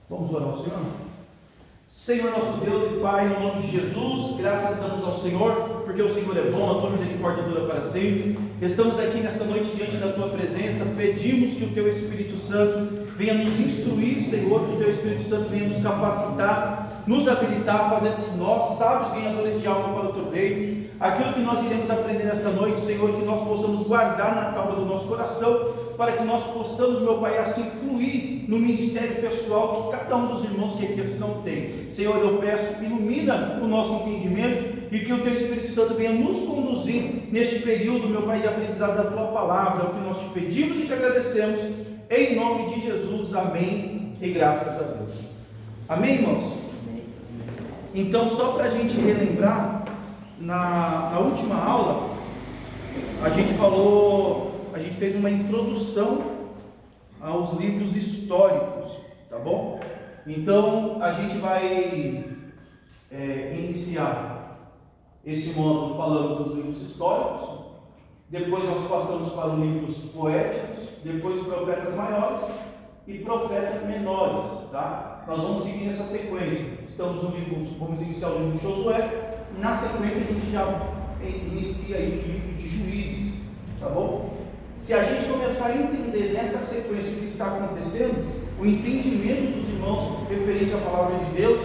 Vamos orar ao Senhor? Senhor nosso Deus e Pai, no nome de Jesus, graças damos ao Senhor, porque o Senhor é bom, a tua misericórdia dura para sempre. Estamos aqui nesta noite diante da tua presença, pedimos que o teu Espírito Santo venha nos instruir, Senhor, que o teu Espírito Santo venha nos capacitar, nos habilitar, fazer de nós sábios ganhadores de alma para o teu reino. Aquilo que nós iremos aprender nesta noite, Senhor, que nós possamos guardar na tábua do nosso coração, para que nós possamos, meu Pai, assim fluir no ministério pessoal que cada um dos irmãos que aqui estão tem. Senhor, eu peço, ilumina o nosso entendimento e que o teu Espírito Santo venha nos conduzir neste período, meu Pai, de aprendizado da tua palavra. É o que nós te pedimos e te agradecemos, em nome de Jesus, amém e graças a Deus. Amém, irmãos? Então, só para a gente relembrar, na última aula, a gente fez uma introdução aos livros históricos, tá bom? Então, a gente vai iniciar esse módulo falando dos livros históricos, depois nós passamos para os livros poéticos, depois profetas maiores e profetas menores, tá? Nós vamos seguir essa sequência. Estamos no livro, vamos iniciar o livro de Josué. Na sequência a gente já inicia aí o livro de Juízes, tá bom? Se a gente começar a entender nessa sequência o que está acontecendo, o entendimento dos irmãos referente à palavra de Deus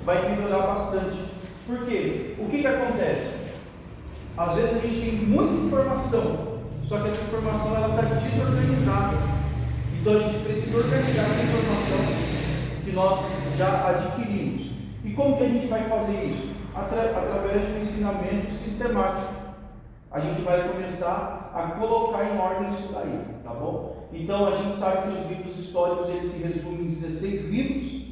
vai melhorar bastante. Por quê? O que acontece? Às vezes a gente tem muita informação, só que essa informação ela está desorganizada. Então a gente precisa organizar essa informação que nós já adquirimos. E como que a gente vai fazer isso? Através de um ensinamento sistemático. A gente vai começar a colocar em ordem isso daí, tá bom? Então a gente sabe que os livros históricos eles se resumem em 16 livros,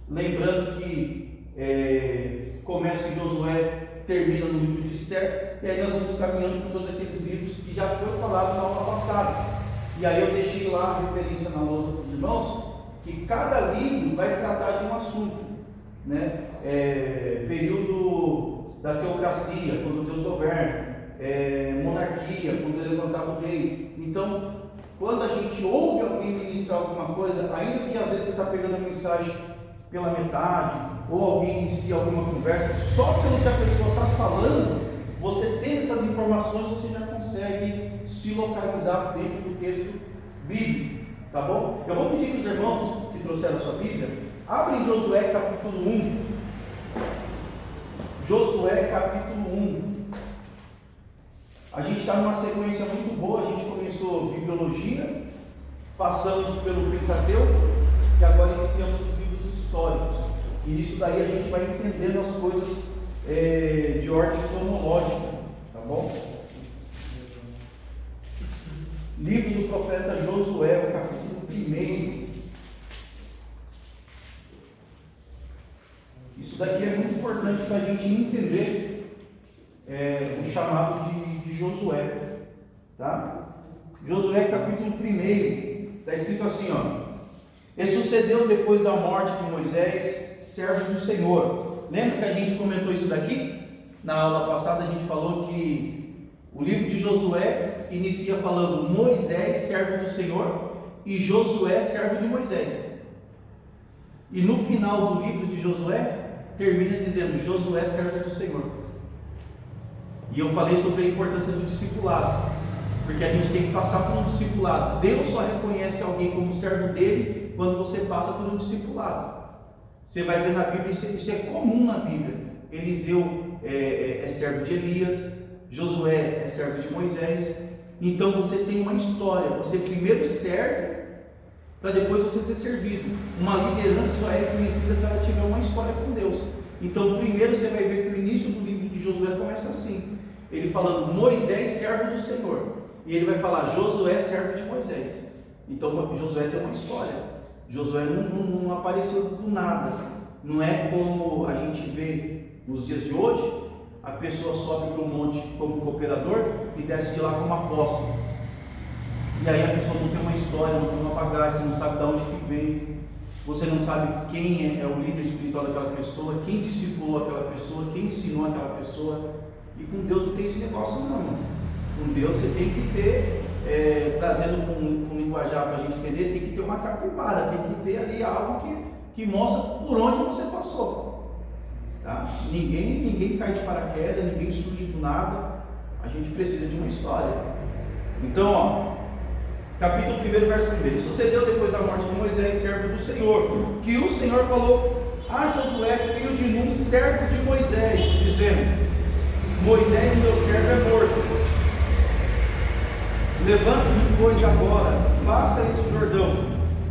lembrando que começa em Josué, termina no livro de Esther, e aí nós vamos caminhando por todos aqueles livros que já foi falado na aula passada. E aí eu deixei lá a referência na lousa para os irmãos, que cada livro vai tratar de um assunto, né? Período da teocracia, quando Deus governa, monarquia, quando é levantado o rei. Então, quando a gente ouve alguém ministrar alguma coisa, ainda que às vezes você está pegando a mensagem pela metade, ou alguém inicia alguma conversa, só pelo que a pessoa está falando, você tem essas informações, você já consegue se localizar dentro do texto bíblico, tá bom? Eu vou pedir que os irmãos que trouxeram a sua Bíblia, abrem Josué capítulo 1. Josué capítulo 1. A gente está numa sequência muito boa. A gente começou bibliologia, passamos pelo Pentateuco e agora iniciamos os livros históricos. E nisso daí a gente vai entendendo as coisas de ordem cronológica, tá bom? Livro do profeta Josué, o capítulo 1. Isso daqui é muito importante para a gente entender o chamado de Josué, tá? Josué capítulo 1, está escrito assim, ó: E sucedeu depois da morte de Moisés, servo do Senhor. Lembra que a gente comentou isso daqui? Na aula passada a gente falou que o livro de Josué inicia falando Moisés, servo do Senhor, e Josué, servo de Moisés. E no final do livro de Josué termina dizendo Josué, servo do Senhor. E eu falei sobre a importância do discipulado, porque a gente tem que passar por um discipulado. Deus só reconhece alguém como servo dele quando você passa por um discipulado. Você vai ver na Bíblia, isso é comum na Bíblia. Eliseu é servo de Elias, Josué é servo de Moisés. Então você tem uma história, você primeiro serve para depois você ser servido. Uma liderança só é reconhecida se ela tiver uma história com Deus. Então primeiro você vai ver que o início do livro de Josué começa assim, ele falando Moisés, servo do Senhor, e ele vai falar Josué, servo de Moisés. Então Josué tem uma história. Josué não apareceu do nada. Não é como a gente vê nos dias de hoje, a pessoa sobe para um monte como cooperador e desce de lá como apóstolo. E aí a pessoa não tem uma história, não tem uma bagagem, você não sabe de onde que veio, você não sabe quem é o líder espiritual daquela pessoa, quem discipulou aquela pessoa, quem ensinou aquela pessoa. E com Deus não tem esse negócio não. Com Deus você tem que ter, trazendo com linguajar para a gente entender, tem que ter uma capivara, tem que ter ali algo que mostra por onde você passou. Tá? Ninguém cai de paraquedas, ninguém surge do nada. A gente precisa de uma história. Então, ó, capítulo 1, verso 1. Sucedeu depois da morte de Moisés, servo do Senhor, que o Senhor falou a Josué, filho de Nun, servo de Moisés, dizendo: Moisés, meu servo, é morto. Levanta-te, pois, agora, passa este Jordão,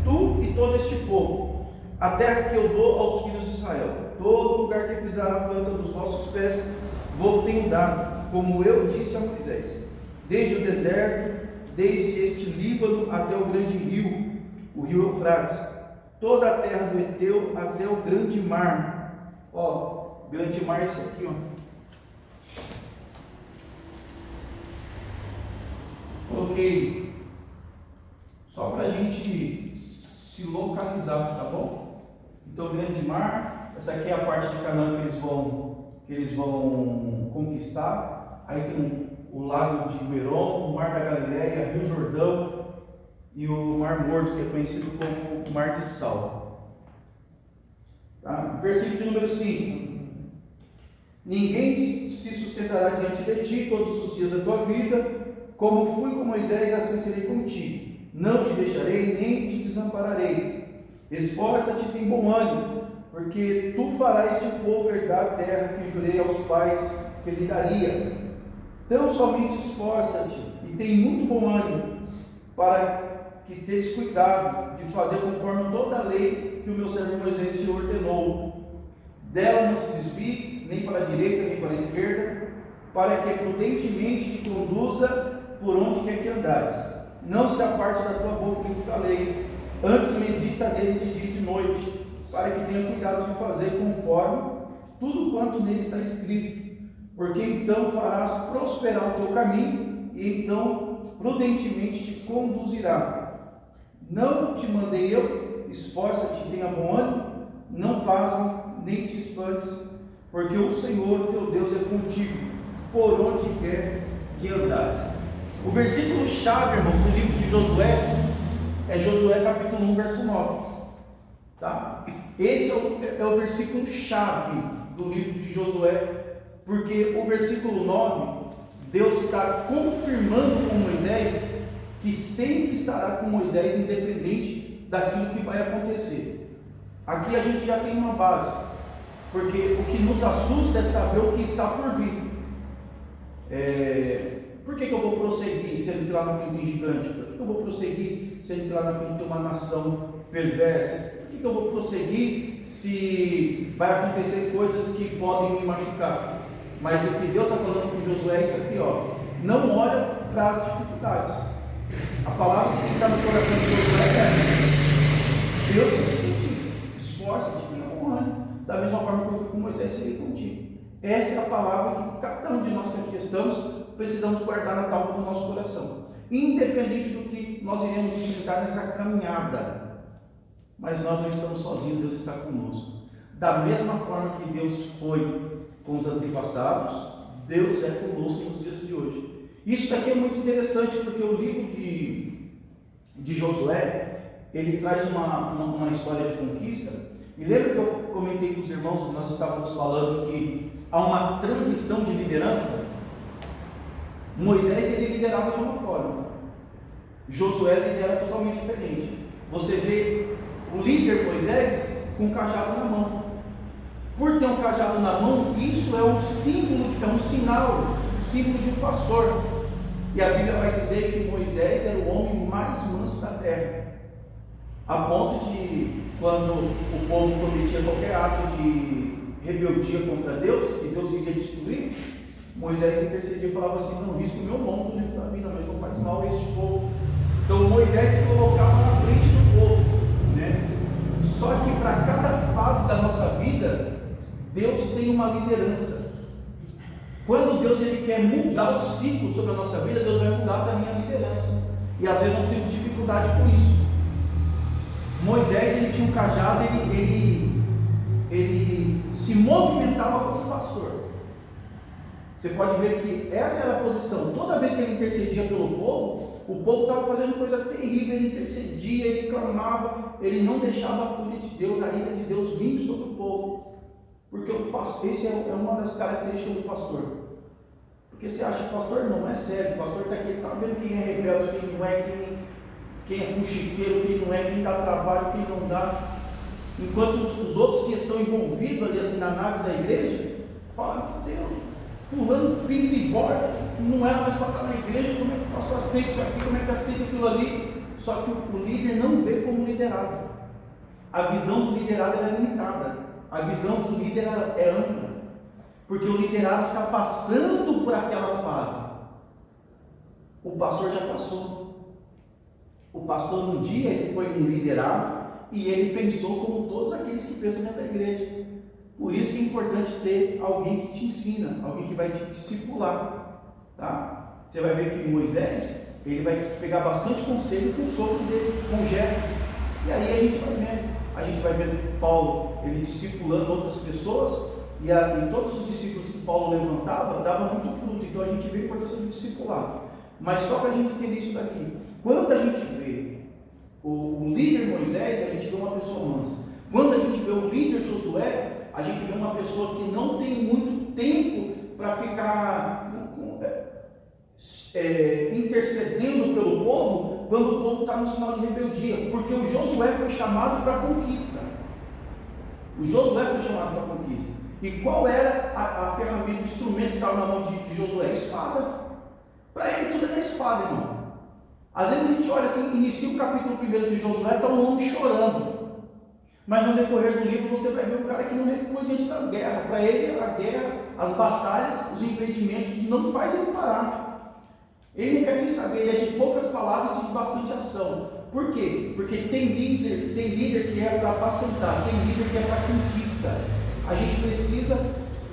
tu e todo este povo, a terra que eu dou aos filhos de Israel. Todo lugar que pisar a planta dos vossos pés, vou tenho dado, como eu disse a Moisés, desde o deserto, desde este Líbano até o grande rio, o rio Eufrates, toda a terra do Eteu até o grande mar. Ó, grande mar, esse aqui, ó. Coloquei só para a gente se localizar, tá bom? Então, grande mar, essa aqui é a parte de Canaã que eles vão conquistar. Aí tem o lago de Merom, o mar da Galileia, Rio Jordão e o Mar Morto, que é conhecido como o Mar de Sal. Tá? Versículo número 5. Ninguém se sustentará diante de ti todos os dias da tua vida. Como fui com Moisés, assim serei contigo. Não te deixarei, nem te desampararei. Esforça-te e tem bom ânimo, porque tu farás este povo herdar a terra que jurei aos pais que lhe daria. Então somente esforça-te e tem muito bom ânimo, para que tenhas cuidado de fazer conforme toda a lei que o meu servo Moisés te ordenou. Dela não se desvie, nem para a direita, nem para a esquerda, para que prudentemente te conduza por onde quer que andares. Não se aparte da tua boca o livro da lei, antes medita nele de dia e de noite, para que tenha cuidado de fazer conforme tudo quanto nele está escrito, porque então farás prosperar o teu caminho, e então prudentemente te conduzirá. Não te mandei eu? Esforça-te e tenha bom ânimo, não pasme nem te espantes, porque o Senhor teu Deus é contigo, por onde quer que andares. O versículo chave, irmãos, do livro de Josué é Josué capítulo 1, verso 9. Tá? Esse é o versículo chave do livro de Josué, porque o versículo 9, Deus está confirmando com Moisés que sempre estará com Moisés, independente daquilo que vai acontecer. Aqui a gente já tem uma base, porque o que nos assusta é saber o que está por vir. Por que eu vou prosseguir sendo que lá na frente tem gigante? Por que eu vou prosseguir sendo que lá na frente tem uma nação perversa? Por que eu vou prosseguir se vai acontecer coisas que podem me machucar? Mas o que Deus está falando com Josué é isso aqui, ó. Não olha para as dificuldades. A palavra que está no coração de Josué é essa: Deus será contigo, esforça-te, tenha bom ânimo, da mesma forma que eu fui com Moisés, serei contigo. Essa é a palavra que cada um de nós que aqui estamos precisamos guardar na tábua do nosso coração, independente do que nós iremos enfrentar nessa caminhada. Mas nós não estamos sozinhos, Deus está conosco. Da mesma forma que Deus foi com os antepassados, Deus é conosco nos dias de hoje. Isso daqui é muito interessante, porque o livro de Josué, ele traz uma história de conquista. E lembra que eu comentei com os irmãos que nós estávamos falando que há uma transição de liderança? Moisés, ele liderava de uma forma, Josué lidera totalmente diferente. Você vê o líder Moisés com um cajado na mão. Por ter um cajado na mão, isso é um símbolo, é um sinal, um símbolo de um pastor. E a Bíblia vai dizer que Moisés era o homem mais manso da terra, a ponto de, quando o povo cometia qualquer ato de rebeldia contra Deus, e Deus iria destruir, Moisés intercedia e falava assim: não, risco o meu nome no livro da vida, mas não faz mal a este povo. Então Moisés se colocava na frente do povo, né? Só que para cada fase da nossa vida, Deus tem uma liderança. Quando Deus ele quer mudar o ciclo sobre a nossa vida, Deus vai mudar também a liderança. E às vezes nós temos dificuldade com isso. Moisés, ele tinha um cajado, ele se movimentava como pastor. Você pode ver que essa era a posição. Toda vez que ele intercedia pelo povo, o povo estava fazendo coisa terrível, ele intercedia, ele clamava, ele não deixava a fúria de Deus, a ira de Deus vir sobre o povo. Porque o pastor, esse é uma das características do pastor. Porque você acha que o pastor não é sério, o pastor está aqui, está vendo quem é rebelde, quem não é, quem é fuxiqueiro, quem não é, quem dá trabalho, quem não dá. Enquanto os outros que estão envolvidos ali assim na nave da igreja, falam, meu Deus, fulano pinta e borda, não era mais para estar na igreja, como é que o pastor aceita isso aqui, como é que aceita aquilo ali? Só que o líder não vê como liderado. A visão do liderado é limitada, a visão do líder é ampla, porque o liderado está passando por aquela fase. O pastor já passou. O pastor um dia ele foi um liderado e ele pensou como todos aqueles que pensam dentro da igreja. Por isso que é importante ter alguém que te ensina, alguém que vai te discipular, tá? Você vai ver que Moisés, ele vai pegar bastante conselho com o sogro dele, com Jetro. E aí a gente vai ver Paulo, ele discipulando outras pessoas, e todos os discípulos que Paulo levantava, davam muito fruto. Então a gente vê a importância do discipulado. Mas só para a gente entender isso daqui, quando a gente vê o líder Moisés, a gente vê uma pessoa mansa. Quando a gente vê o líder Josué, a gente vê uma pessoa que não tem muito tempo para ficar intercedendo pelo povo, quando o povo está no sinal de rebeldia, porque o Josué foi chamado para a conquista. O Josué foi chamado para a conquista. E qual era a ferramenta, o instrumento que estava na mão de Josué? A espada. Para ele tudo é na espada, irmão. Às vezes a gente olha assim, inicia o capítulo 1 de Josué, está um homem chorando. Mas no decorrer do livro você vai ver um cara que não recua diante das guerras. Para ele a guerra, as batalhas, os impedimentos não fazem ele parar. Ele não quer nem saber, ele é de poucas palavras e de bastante ação. Por quê? Porque tem líder que é para apacentar, tem líder que é para conquista. A gente precisa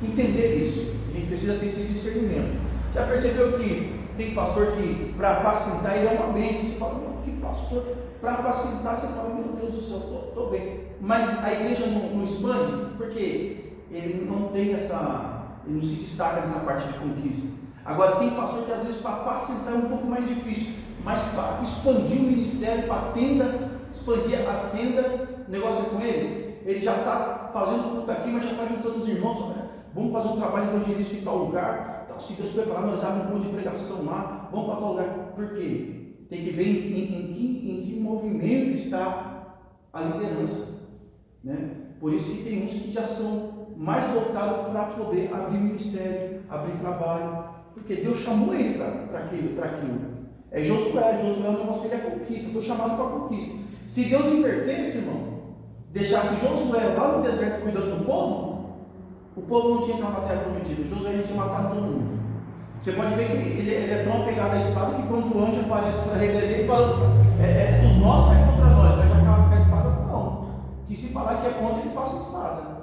entender isso, a gente precisa ter esse discernimento. Já percebeu que tem pastor que para apacentar ele é uma bênção? Você fala, meu, que pastor? Para apacentar você fala, meu Deus do céu, estou bem. Mas a igreja não expande, porque ele não tem ele não se destaca nessa parte de conquista. Agora tem pastor que às vezes para apacentar é um pouco mais difícil, mas para expandir o ministério, para a tenda, expandir as tendas, o negócio é com ele já está fazendo tudo aqui, mas já está juntando os irmãos, né? Vamos fazer um trabalho evangelístico em tal lugar, tal, se Deus preparar, nós abrimos um ponto de pregação lá, vamos para tal lugar. Por quê? Tem que ver em que movimento está a liderança, né? Por isso que tem uns que já são mais voltados para poder abrir ministério, abrir trabalho, porque Deus chamou ele para aquilo. É Josué, o negócio dele é conquista, foi chamado para conquista. Se Deus invertesse, irmão, deixasse Josué lá no deserto cuidando do povo, o povo não tinha entrado na terra prometida. Josué já tinha matado todo mundo. Você pode ver que ele é tão apegado à espada que quando o anjo aparece para revelar ele fala, dos nossos vai contra nós, mas já acaba com a espada não. Que se falar que é contra, ele passa a espada.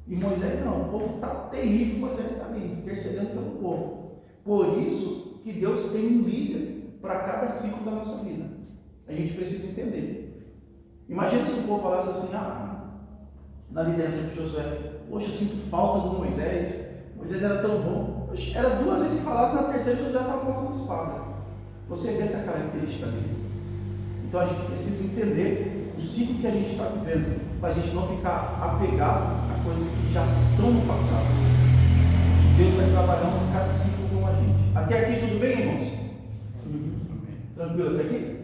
E Moisés não, o povo está terrível, Moisés está ali, intercedendo pelo povo. Por isso que Deus tem um líder para cada ciclo da nossa vida. A gente precisa entender. Imagina se o povo falasse assim, na liderança de Josué, poxa, eu sinto falta do Moisés era tão bom. Poxa, era 2 vezes que falasse, na terceira Josué estava passando espada. Você vê essa característica dele. Então a gente precisa entender o ciclo que a gente está vivendo, para a gente não ficar apegado a coisas que já estão no passado. Deus vai trabalhando cada ciclo com a gente. Até aqui tudo bem, irmãos? Tranquilo até aqui?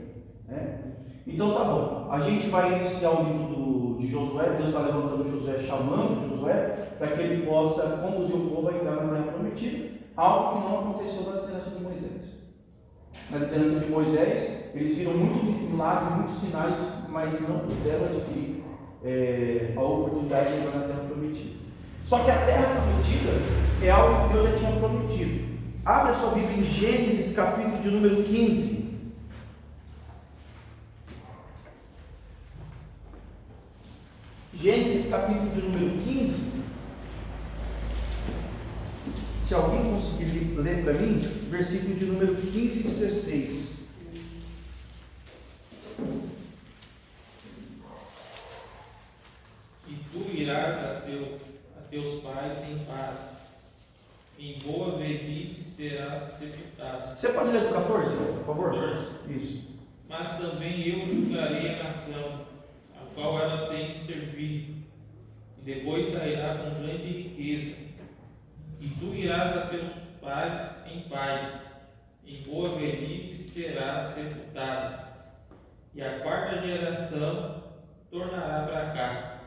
Então tá bom, a gente vai iniciar o livro de Josué. Deus está levantando Josué, chamando Josué, para que ele possa conduzir o povo a entrar na terra prometida, algo que não aconteceu na liderança de Moisés. Na liderança de Moisés, eles viram muito milagre, muitos sinais, mas não puderam adquirir a oportunidade de entrar na terra prometida. Só que a terra prometida é algo que Deus já tinha prometido. Abra a sua Bíblia em Gênesis, capítulo de número 15. Gênesis capítulo de número 15. Se alguém conseguir ler para mim, versículo de número 15 e 16. E tu irás a teus pais em paz, em boa velhice serás sepultado. Você pode ler do 14, por favor? 14. Isso. Mas também eu julgarei a nação qual ela tem de servir, e depois sairá com grande riqueza. E tu irás a teus pais em paz, em boa velhice serás sepultado. E a quarta geração tornará para cá,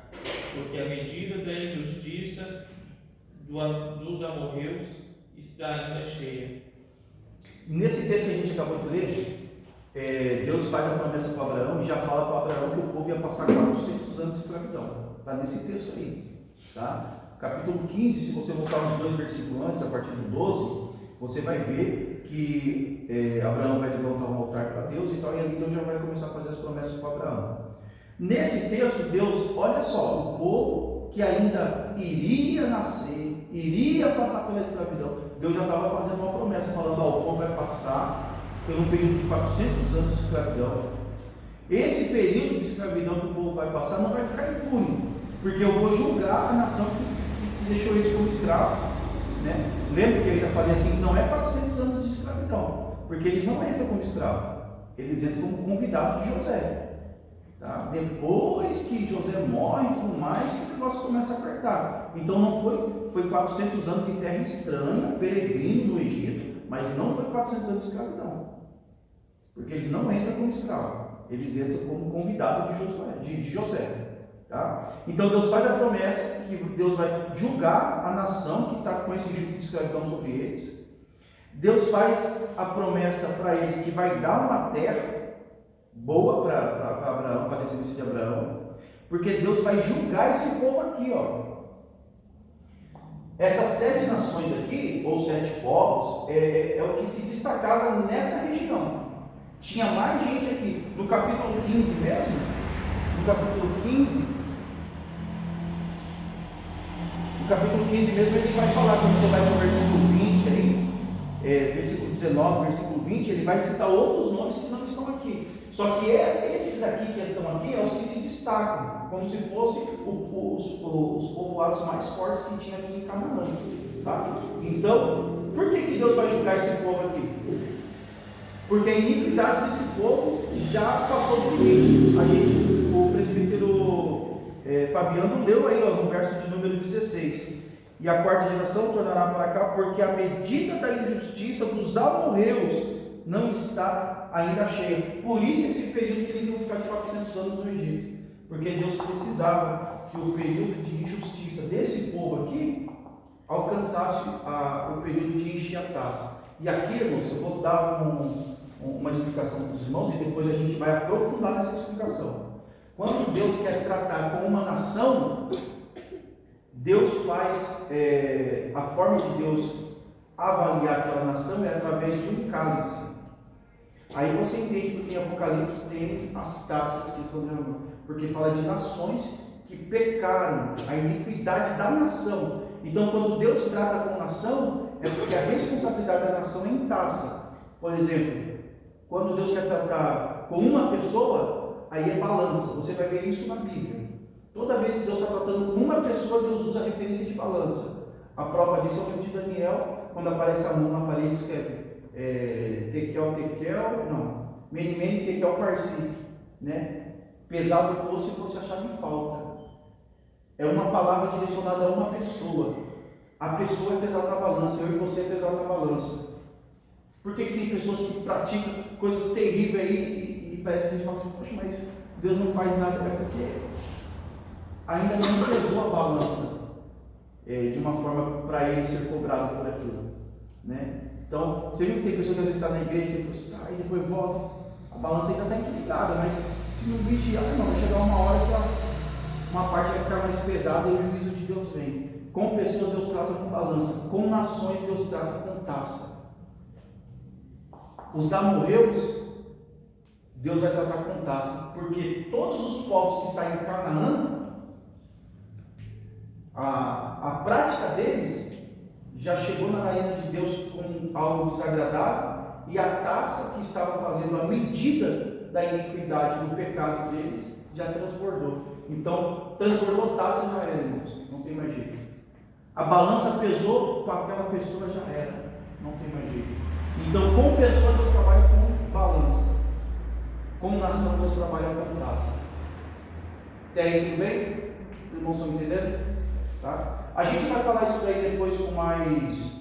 porque a medida da injustiça dos amorreus está ainda cheia. Nesse texto que a gente acabou de ler, Deus faz a promessa para Abraão e já fala para Abraão que o povo ia passar 400 anos de escravidão. Está nesse texto aí. Tá? Capítulo 15, se você voltar uns 2 versículos antes, a partir do 12, você vai ver que Abraão vai levantar um altar para Deus e tal, e ali Deus já vai começar a fazer as promessas para Abraão. Nesse texto, Deus, olha só, o povo que ainda iria nascer, iria passar pela escravidão, Deus já estava fazendo uma promessa, falando: ó, o povo vai passar por um período de 400 anos de escravidão. Esse período de escravidão que o povo vai passar não vai ficar impune, porque eu vou julgar a nação que deixou eles como escravos, né? Lembra que eu ainda falei assim, não é 400 anos de escravidão, porque eles não entram como escravos, eles entram como convidados de José. Tá? Depois que José morre e tudo mais, que o negócio começa a apertar. Então não foi 400 anos em terra estranha, peregrino no Egito, mas não foi 400 anos de escravidão, porque eles não entram como escravos, eles entram como convidados de José. Tá? Então Deus faz a promessa que Deus vai julgar a nação que está com esse jugo de escravidão sobre eles. Deus faz a promessa para eles que vai dar uma terra boa para Abraão, para a descendência de Abraão, porque Deus vai julgar esse povo aqui, ó. Essas 7 nações aqui, ou 7 povos, é o que se destacava nessa região. Tinha mais gente aqui. No capítulo 15 mesmo, no capítulo 15 mesmo, ele vai falar, quando você vai no versículo 20 aí, versículo 19, versículo 20, ele vai citar outros nomes que não estão aqui. Só que esses aqui que estão aqui, os que se destacam, como se fossem os povoados mais fortes que tinha aqui em Canaã. Tá? Então, por que Deus vai julgar esse povo aqui? Porque a iniquidade desse povo já passou do limite. O presbítero Fabiano leu aí, ó, no verso de número 16. E a quarta geração tornará para cá, porque a medida da injustiça dos amorreus não está ainda cheia. Por isso esse período que eles iam ficar de 400 anos no Egito. Porque Deus precisava que o período de injustiça desse povo aqui alcançasse o período de encher a taça. E aqui, irmãos, eu vou dar uma explicação para os irmãos e depois a gente vai aprofundar nessa explicação. Quando Deus quer tratar com uma nação, Deus faz, a forma de Deus avaliar aquela nação é através de um cálice. Aí você entende porque em Apocalipse tem as taças que estão derramando, porque fala de nações que pecaram, a iniquidade da nação. Então, quando Deus trata com nação, é porque a responsabilidade da nação é em taça. Por exemplo, quando Deus quer tratar com uma pessoa, aí é balança. Você vai ver isso na Bíblia. Toda vez que Deus está tratando com uma pessoa, Deus usa a referência de balança. A prova disso é o livro de Daniel, quando aparece a mão na parede, escreve Tekel, Mene, Tekel, Parsi, né? Pesado fosse achado em falta. É uma palavra direcionada a uma pessoa. A pessoa é pesada na balança, eu e você é pesado na balança. Por que tem pessoas que praticam coisas terríveis aí e parece que a gente fala assim, poxa, mas Deus não faz nada? É porque ainda não pesou a balança de uma forma para ele ser cobrado por aquilo, né? Então, você viu que tem pessoas que às vezes estão na igreja, depois sai, depois volta, a balança ainda está equilibrada, mas se não vigiar, não, vai chegar uma hora que uma parte vai ficar mais pesada e o juízo de Deus vem. Com pessoas Deus trata com balança, com nações Deus trata com taça. Os amorreus, Deus vai tratar com taça, porque todos os povos que estão em Canaã, a prática deles já chegou na narina de Deus com algo desagradável, e a taça que estava fazendo a medida da iniquidade, do pecado deles, já transbordou. Então, transbordou taça, já era, irmãos, não tem mais jeito. A balança pesou para aquela pessoa, já era, não tem mais jeito. Então, com pessoa Deus trabalha com balança, com nação Deus trabalha com taça. Até aí tudo bem? Os irmãos estão entendendo? Tá? A gente vai falar isso daí depois com mais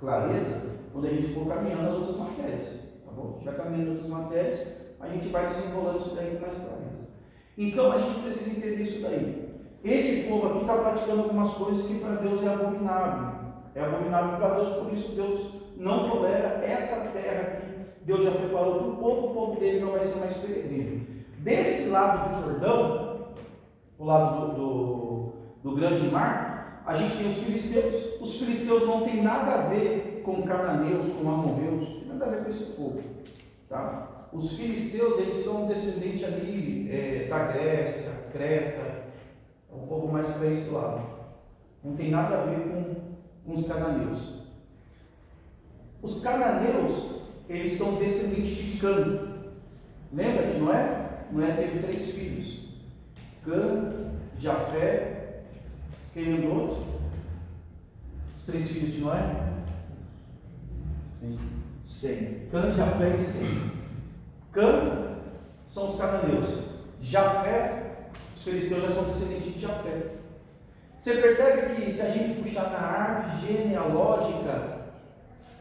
clareza quando a gente for caminhando nas outras matérias. Tá bom? A gente vai caminhando nas outras matérias, a gente vai desenrolando isso daí com mais clareza. Então a gente precisa entender isso daí. Esse povo aqui está praticando algumas coisas que para Deus é abominável. É abominável para Deus, por isso Deus não tolera essa terra que Deus já preparou para o povo dele não vai ser mais peregrino. Desse lado do Jordão, o lado do grande mar, a gente tem os filisteus. Os filisteus não tem nada a ver com cananeus, com amorreus, não tem nada a ver com esse povo. Tá? Os filisteus, eles são descendentes ali da Grécia, Creta, é um povo mais para esse lado. Não tem nada a ver com os cananeus. Os cananeus, eles são descendentes de Cã. Lembra de Noé? Noé teve 3 filhos. Cã, Jafé, quem lembra o outro? Os 3 filhos de Noé? Sem. Cã, Jafé e Sem. Cã são os cananeus. Jafé, os filisteus já são descendentes de Jafé. Você percebe que se a gente puxar na árvore genealógica,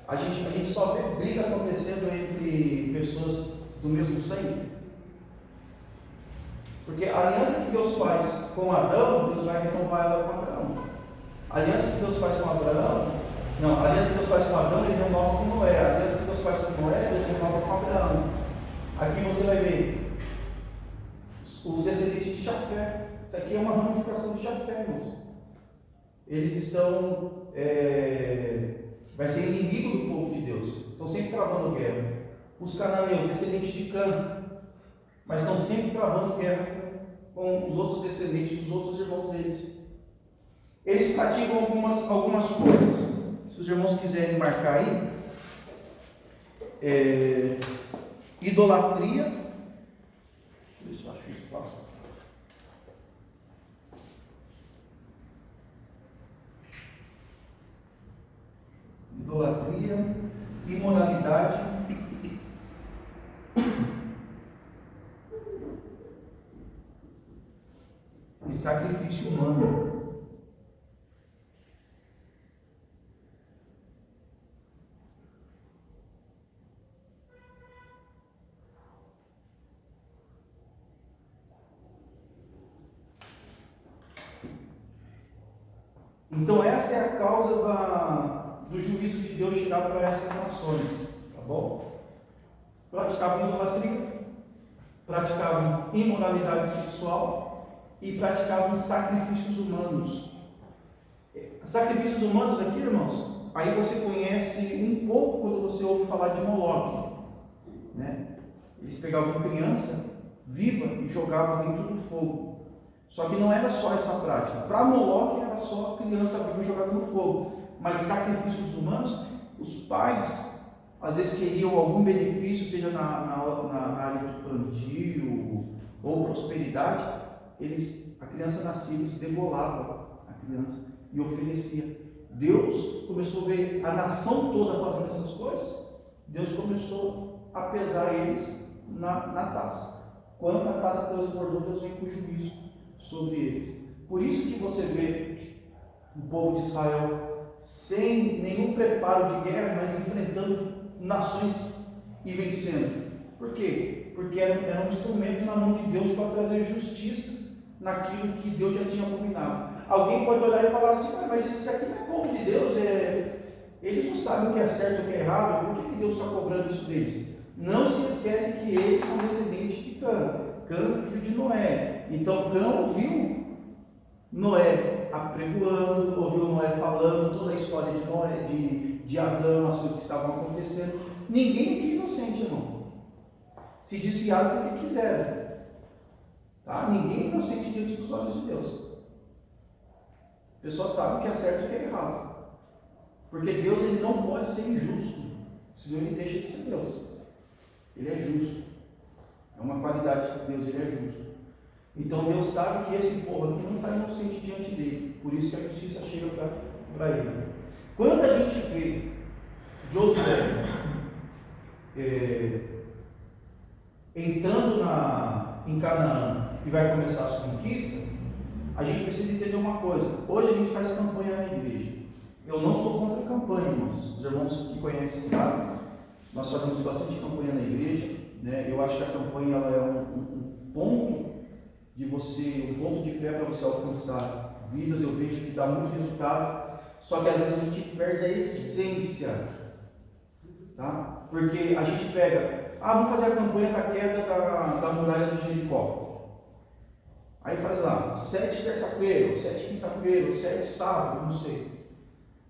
a gente só vê briga acontecendo entre pessoas do mesmo sangue? Porque a aliança que Deus faz com Adão, Deus vai renovar ela com Abraão. A aliança que Deus faz com Abraão, não, a aliança que Deus faz com Adão, ele renova com Noé. A aliança que Deus faz com Noé, Deus renova com Abraão. Aqui você vai ver os descendentes de Jafé. Isso aqui é uma ramificação de Jafé, irmãos. Eles estão, vai ser inimigo do povo de Deus. Estão sempre travando guerra. Os cananeus, descendentes de Cã, mas estão sempre travando guerra com os outros descendentes dos outros irmãos deles. Eles praticam algumas coisas. Se os irmãos quiserem marcar aí, idolatria. Deixa eu ver se eu acho espaço. Idolatria, imoralidade e sacrifício humano. Então essa é a causa do juízo de Deus chegar para essas nações, tá bom? Praticavam idolatria, praticavam imoralidade sexual e praticavam sacrifícios humanos. Sacrifícios humanos aqui, irmãos, aí você conhece um pouco quando você ouve falar de Moloque, né? Eles pegavam criança viva e jogavam dentro do fogo. Só que não era só essa prática. Para Moloque era só criança viva jogada no fogo. Mas sacrifícios humanos, os pais às vezes queriam algum benefício, seja na área de plantio ou prosperidade, a criança nascia, eles degolavam a criança e oferecia. Deus começou a ver a nação toda fazendo essas coisas, Deus começou a pesar eles na taça. Quando a taça transbordou, Deus vem com juízo sobre eles. Por isso que você vê o povo de Israel sem nenhum preparo de guerra, mas enfrentando nações e vencendo. Por quê? Porque era um instrumento na mão de Deus para trazer justiça naquilo que Deus já tinha combinado. Alguém pode olhar e falar assim, mas isso aqui não é povo de Deus, eles não sabem o que é certo e o que é errado, por que Deus está cobrando isso deles? Não se esquece que eles são descendentes de Cã, filho de Noé. Então Cã ouviu Noé apregoando, ouviu Noé falando toda a história de Noé, de Adão, as coisas que estavam acontecendo. Ninguém aqui é inocente, irmão. Se desviaram porque quiseram. Tá? Ninguém é inocente diante dos olhos de Deus. A pessoa sabe o que é certo e o que é errado. Porque Deus ele não pode ser injusto, senão ele deixa de ser Deus. Ele é justo. É uma qualidade de Deus, ele é justo. Então Deus sabe que esse povo aqui não está inocente diante dele. Por isso que a justiça chega para ele. Quando a gente vê Josué entrando em Canaã e vai começar as conquistas, a gente precisa entender uma coisa. Hoje a gente faz campanha na igreja. Eu não sou contra a campanha, irmãos. Os irmãos que conhecem sabem. Nós fazemos bastante campanha na igreja, né? Eu acho que a campanha ela é um ponto de você, um ponto de fé para você alcançar vidas. Eu vejo que dá muito resultado, só que às vezes a gente perde a essência, tá? Porque a gente pega, vamos fazer a campanha da queda da muralha de Jericó. Aí faz lá, 7 terça-feira, 7 quinta-feira, 7 sábado, não sei.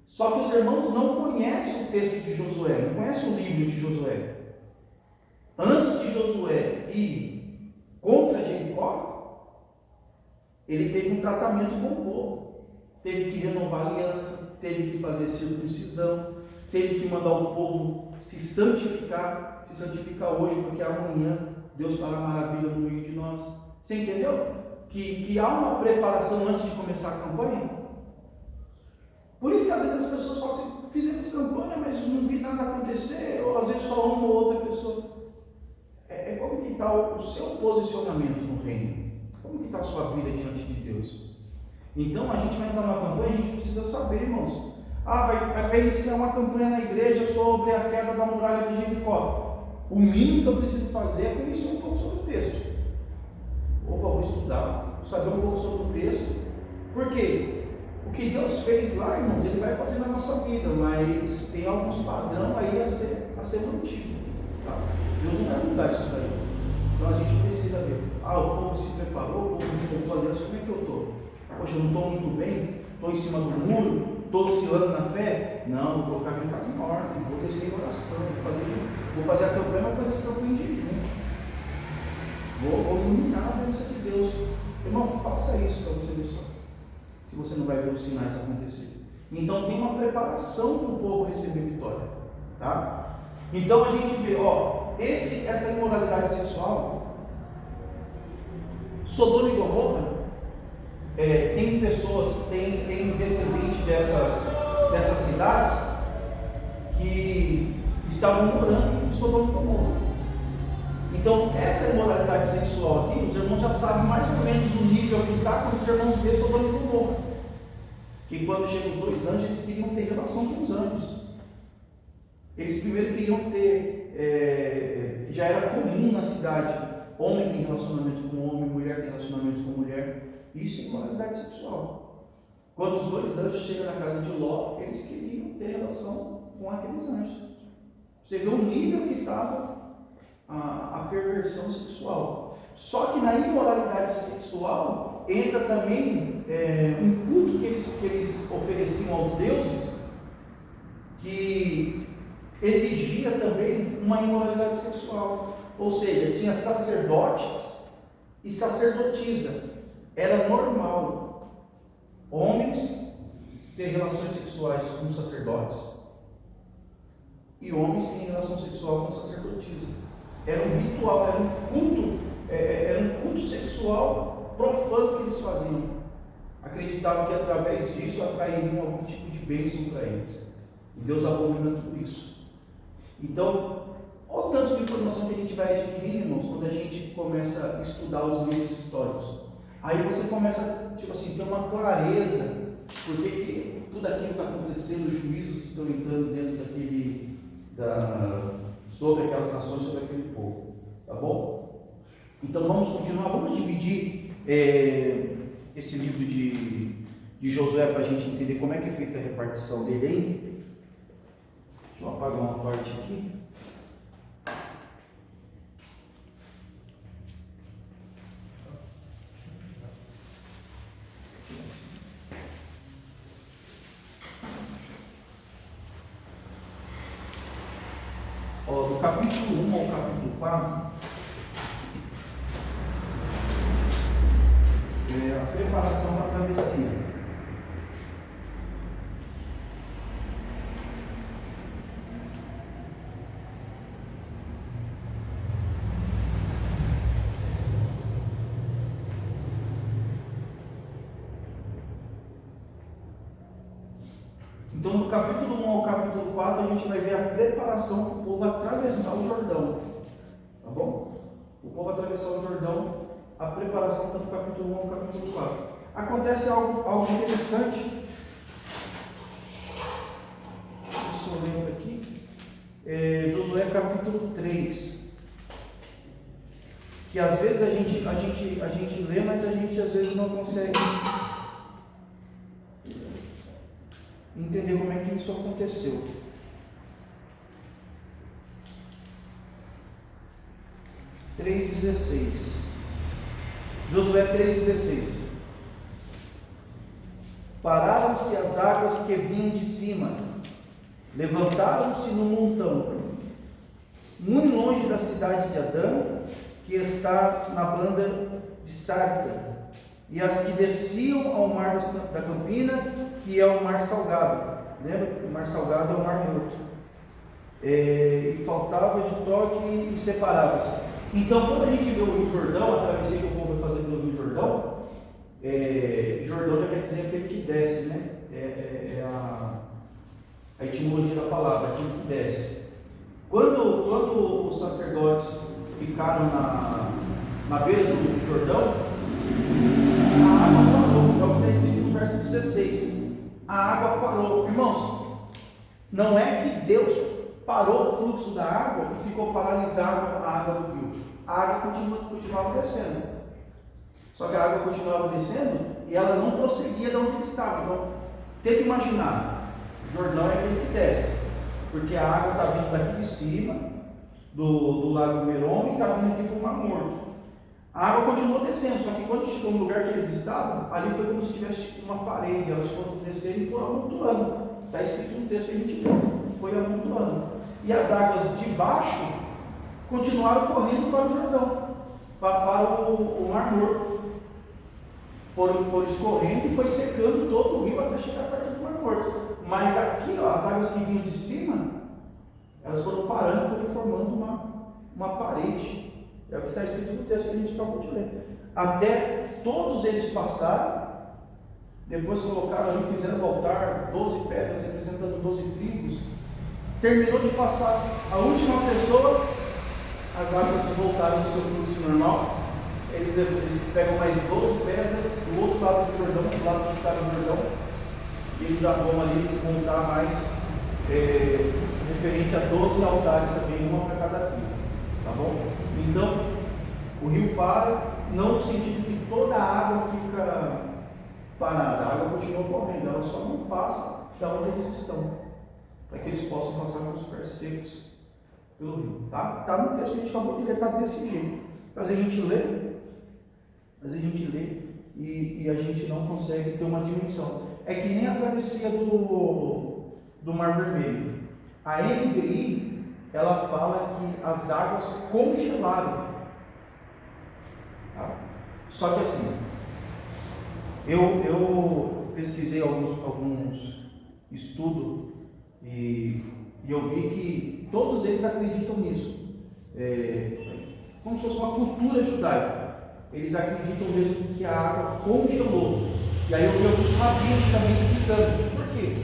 Só que os irmãos não conhecem o texto de Josué, não conhecem o livro de Josué. Antes de Josué ir contra Jericó, ele teve um tratamento com o povo. Teve que renovar a aliança, teve que fazer circuncisão, teve que mandar o povo se santificar hoje, porque amanhã Deus fará maravilha no meio de nós. Você entendeu? Que há uma preparação antes de começar a campanha. Por isso que às vezes as pessoas falam assim, fizemos campanha, mas não vi nada acontecer, ou às vezes só uma ou outra pessoa. É como que está o seu posicionamento no reino? Como que está a sua vida diante de Deus? Então a gente vai entrar numa campanha, a gente precisa saber, irmãos. Vai iniciar uma campanha na igreja sobre a queda da muralha de Jericó. O mínimo que eu preciso fazer é conhecer um pouco sobre o texto. Vou estudar, vou saber um pouco sobre o texto. Por quê? O que Deus fez lá, irmãos, Ele vai fazer na nossa vida, mas tem alguns padrões aí a ser mantido. Tá? Deus não vai mudar isso daí. Então a gente precisa ver. O povo se preparou, o povo renovou a aliança, como é que eu estou? Poxa, eu não estou muito bem, estou em cima do muro, estou oscilando na fé? Não, vou colocar minha casa em ordem, vou descer em oração, vou fazer a campanha, vou fazer essa campanha em jejum. Vou iluminar a presença de Deus. Irmão, faça isso para você ver só. Se você não vai ver os sinais acontecer. Então tem uma preparação para o povo receber vitória. Tá? Então a gente vê, essa imoralidade sexual, Sodoma e Gomorra, tem pessoas, tem descendentes dessas cidades que estavam morando em Sodoma e Gomorra. Então, essa imoralidade sexual aqui, os irmãos já sabem mais ou menos o nível que está quando os irmãos vê Sodoma e Gomorra. Que quando chegam os 2 anjos, eles queriam ter relação com os anjos. Eles primeiro queriam ter, já era comum na cidade, homem tem relacionamento com homem, mulher tem relacionamento com mulher. Isso é imoralidade sexual. Quando os 2 anjos chegam na casa de Ló, eles queriam ter relação com aqueles anjos. Você vê o nível que estava a perversão sexual. Só que na imoralidade sexual entra também um culto que eles ofereciam aos deuses, que exigia também uma imoralidade sexual. Ou seja, tinha sacerdotes e sacerdotisa. Era normal homens ter relações sexuais com sacerdotes e homens terem relação sexual com sacerdotisa. Era um ritual, era um culto sexual profano que eles faziam. Acreditavam que através disso atrairiam algum tipo de bênção para eles. E Deus abomina tudo isso. Então, olha o tanto de informação que a gente vai adquirir, irmãos, quando a gente começa a estudar os livros históricos. Aí você começa, ter uma clareza por que tudo aquilo está acontecendo, os juízos estão entrando dentro sobre aquelas nações, sobre aquele povo. Tá bom? Então vamos continuar, vamos dividir esse livro de Josué para a gente entender como é que é feita a repartição dele aí. Deixa eu apagar uma parte aqui. Do capítulo 1 ao capítulo 4, a preparação da travessia. Então, do capítulo 1 ao capítulo 4, a gente vai ver a preparação para o povo atravessar o Jordão. Tá bom? O povo atravessar o Jordão a preparação tanto do capítulo 1 ao capítulo 4. Acontece algo interessante. Deixa eu ler aqui. Josué capítulo 3. Que às vezes a gente lê, mas a gente às vezes não consegue entender como é que isso aconteceu. Josué 3,16. Pararam-se as águas que vinham de cima, levantaram-se no montão, muito longe da cidade de Adã, que está na banda de Sarta, e as que desciam ao mar da Campina, que é o mar salgado. Lembra que o mar salgado é o mar morto. E faltava de toque e separava-se. Então, quando a gente vê o Rio Jordão, a travessia que o povo vai fazer pelo Rio Jordão, Jordão já quer dizer aquele que desce, né? É a etimologia da palavra, aquele que desce. Quando os sacerdotes ficaram na beira do Jordão, a água parou, é o que está escrito no verso 16. A água parou. Irmãos, não é que Deus parou o fluxo da água e ficou paralisado a água do rio. A água continuava descendo. Só que a água continuava descendo e ela não prosseguia de onde ele estava. Então, tenta imaginar, o Jordão é aquele que desce, porque a água está vindo daqui de cima, do lago Merom, e está vindo aqui para o Mar Morto. A água continuou descendo, só que quando chegou no lugar que eles estavam, ali foi como se tivesse uma parede, elas foram descendo e foram amontoando. Está escrito no texto que a gente leu, foi amontoando. E as águas de baixo continuaram correndo para o Jordão, para o Mar Morto. Foram escorrendo e foi secando todo o rio até chegar perto do Mar Morto. Mas aqui, ó, as águas que vinham de cima, elas foram parando, foram formando uma parede. É o que está escrito no texto que a gente acabou de ler. Até todos eles passaram, depois colocaram ali, fizeram o altar, 12 pedras representando 12 tribos. Terminou de passar a última pessoa, as águas voltaram ao seu fluxo normal. Eles pegam mais 12 pedras do outro lado do Jordão, do lado de cá do Jordão, e eles vão ali montar mais, referente a 12 altares também, uma para cada tribo. Tá bom? Então, o rio para, não no sentido que toda a água fica parada, a água continua correndo, ela só não passa da onde eles estão, para que eles possam passar com os pés secos pelo rio. Tá no texto que a gente acabou de ler, está desse jeito. Mas a gente lê e a gente não consegue ter uma dimensão. É que nem a travessia do Mar Vermelho. A NVI, ela fala que as águas congelaram. Tá? Só que assim, eu pesquisei alguns estudos e eu vi que todos eles acreditam nisso. Como se fosse uma cultura judaica. Eles acreditam mesmo que a água congelou. E aí eu vi alguns rabinos também explicando. Por quê?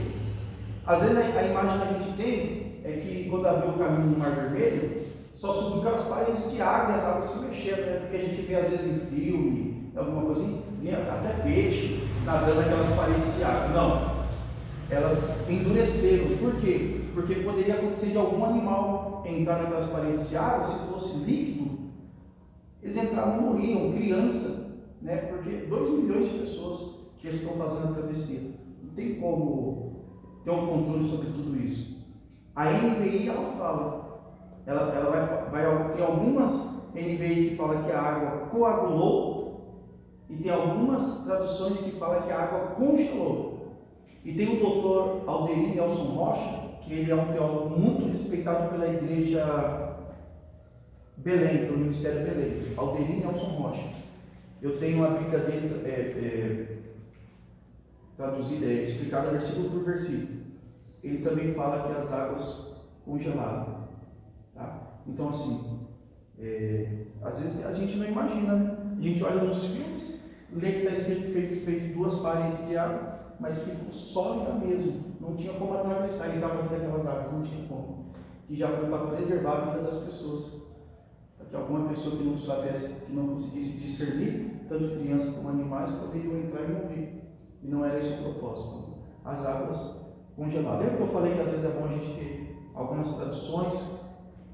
Às vezes a imagem que a gente tem é que quando abriu o caminho no Mar Vermelho, só subiu aquelas paredes de água e as águas se mexendo, né? Porque a gente vê às vezes em filme, alguma coisa assim, vem até peixe nadando naquelas paredes de água. Não. Elas endureceram. Por quê? Porque poderia acontecer de algum animal entrar naquelas paredes de água, se fosse líquido, eles entravam e morriam, criança, né? Porque 2 milhões de pessoas que estão fazendo a travessia. Não tem como ter um controle sobre tudo isso. A NVI, ela fala, ela vai ter algumas NVI que fala que a água coagulou, e tem algumas traduções que falam que a água congelou. E tem o doutor Alderim Nelson Rocha, que ele é um teólogo muito respeitado pela igreja Belém, pelo Ministério Belém, Alderim Nelson Rocha. Eu tenho a Bíblia dele traduzida, explicada versículo por versículo. Ele também fala que as águas congelaram. Tá? Então, assim, às vezes a gente não imagina, né? A gente olha nos filmes, lê que está escrito que fez 2 paredes de água, mas ficou sólida mesmo. Não tinha como atravessar e estava dentro daquelas águas, não tinha como. Que já foi para preservar a vida das pessoas. Para que alguma pessoa que não soubesse, que não conseguisse discernir, tanto crianças como animais, poderiam entrar e morrer. E não era esse o propósito. As águas congeladas. Lembra que eu falei que às vezes é bom a gente ter algumas traduções?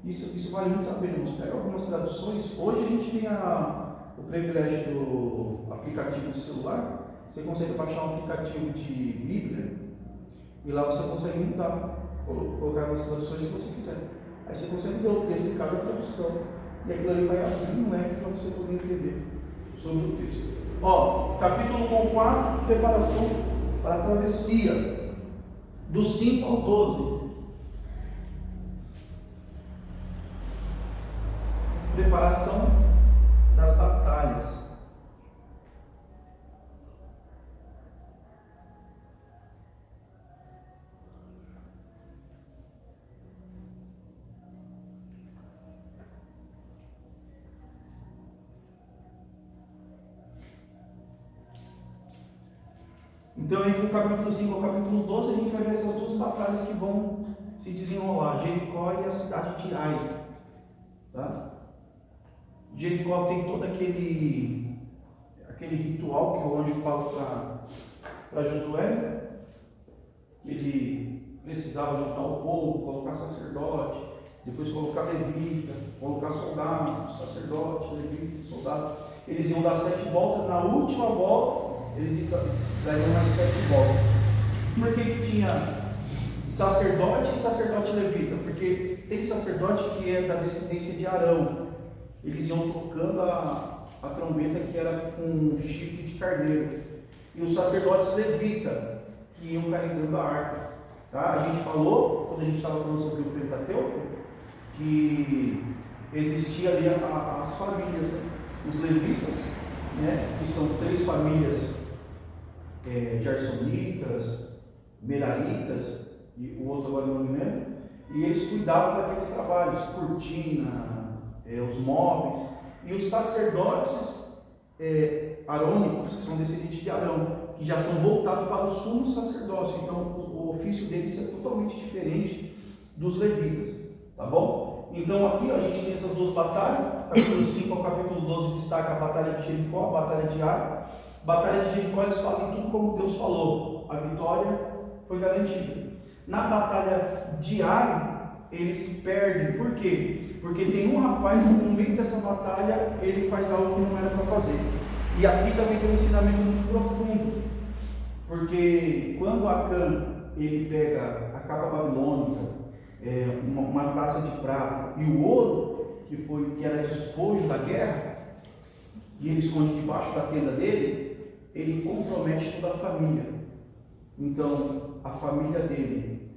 Isso vale muito a pena. Vamos pegar algumas traduções. Hoje a gente tem o privilégio do aplicativo de celular. Você consegue baixar um aplicativo de Bíblia e lá você consegue mudar, colocar as traduções que você quiser. Aí você consegue ver o texto em cada tradução. E aquilo ali vai abrir um leque para você poder entender sobre o texto. Capítulo 1:4, preparação para a travessia. Do 5 ao 12. Preparação das batalhas. Então, entre o capítulo 5 ao capítulo 12, a gente vai ver essas duas batalhas que vão se desenrolar: Jericó e a cidade de Ai. Tá? Jericó tem todo aquele ritual que o anjo fala para Josué, que ele precisava juntar o povo, colocar sacerdote, depois colocar levita, colocar soldado, sacerdote, levita, soldado. Eles iam dar 7 voltas, na última volta eles dariam mais 7 voltas. Por que tinha sacerdote e sacerdote levita? Porque tem sacerdote que é da descendência de Arão. Eles iam tocando a trombeta que era com um chifre de carneiro. E os sacerdotes levita que iam carregando a arca. Tá? A gente falou, quando a gente estava falando sobre o Pentateuco, que existia ali as famílias, né? Os levitas, né? Que são 3 famílias, Gersonitas, Meraritas, e o outro agora não me lembro, e eles cuidavam daqueles trabalhos, cortina, os móveis, e os sacerdotes arônicos, que são descendentes de Arão, que já são voltados para o sumo sacerdócio. Então o ofício deles é totalmente diferente dos levitas, tá bom? Então aqui a gente tem essas duas batalhas, capítulo 5 ao capítulo 12 destaca a batalha de Jericó, a batalha de Ai. Batalha de Jericó eles fazem tudo como Deus falou, a vitória foi garantida. Na batalha de Ai eles se perdem, por quê? Porque tem um rapaz que no meio dessa batalha ele faz algo que não era para fazer. E aqui também tem um ensinamento muito profundo, porque quando Acã ele pega a capa babilônica, uma taça de prata e o ouro que era despojo da guerra, e ele esconde debaixo da tenda dele, ele compromete toda a família. Então a família dele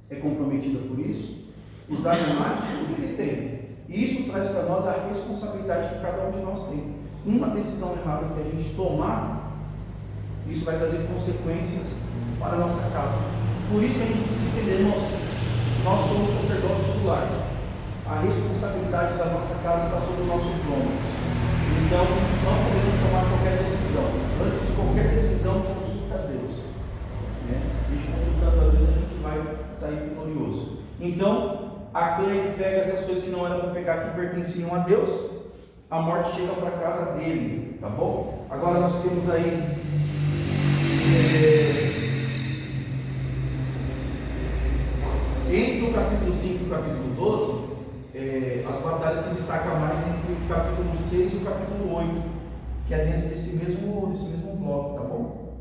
é comprometida por isso, os animais, tudo que ele tem. E isso traz para nós a responsabilidade que cada um de nós tem. Uma decisão errada que a gente tomar, isso vai trazer consequências para a nossa casa. Por isso que a gente precisa entender, nós somos sacerdotes do lar. A responsabilidade da nossa casa está sobre os nossos ombros. Então, não podemos tomar qualquer decisão. Antes de qualquer decisão, consulta a Deus. A gente consultando a Deus, a gente vai sair vitorioso. Então, Acã pega essas coisas que não eram para pegar, que pertenciam a Deus. A morte chega para a casa dele, tá bom? Agora nós temos aí entre o capítulo 5 e o capítulo 12, as batalhas se destacam mais entre o capítulo 6 e o capítulo 8, que é dentro desse mesmo bloco, tá bom?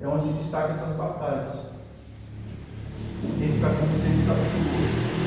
É onde se destacam essas batalhas, entre o capítulo 6 e o capítulo 8.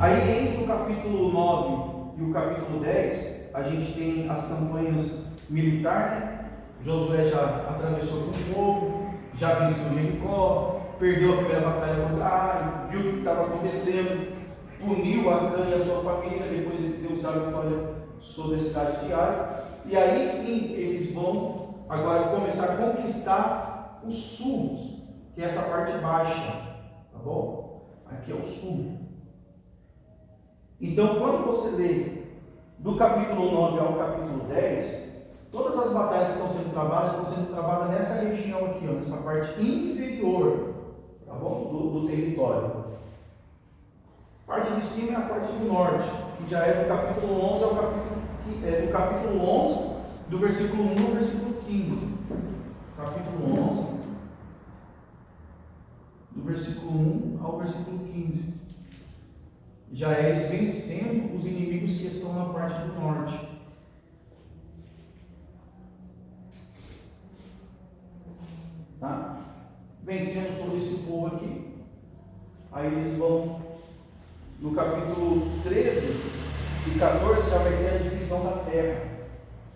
Aí entre o capítulo 9 e o capítulo 10, a gente tem as campanhas militares, né? Josué já atravessou com o povo, já venceu Jericó, perdeu a primeira batalha contra Ai, viu o que estava acontecendo, puniu Acã e a sua família, depois Deus dá a vitória sobre a cidade de Ai. E aí sim eles vão agora começar a conquistar os sul, que é essa parte baixa, tá bom? Aqui é o sul. Então, quando você lê do capítulo 9 ao capítulo 10, todas as batalhas que estão sendo travadas nessa região aqui, ó, nessa parte inferior, tá bom? Do território. A parte de cima é a parte do norte, que já é do capítulo 11 ao do capítulo 11, do versículo 1 ao versículo 15. Capítulo 11, do versículo 1 ao versículo 15. Já é eles vencendo os inimigos que estão na parte do norte. Tá? Vencendo todo esse povo aqui. Aí eles vão no capítulo 13 e 14, já vai ter a divisão da terra.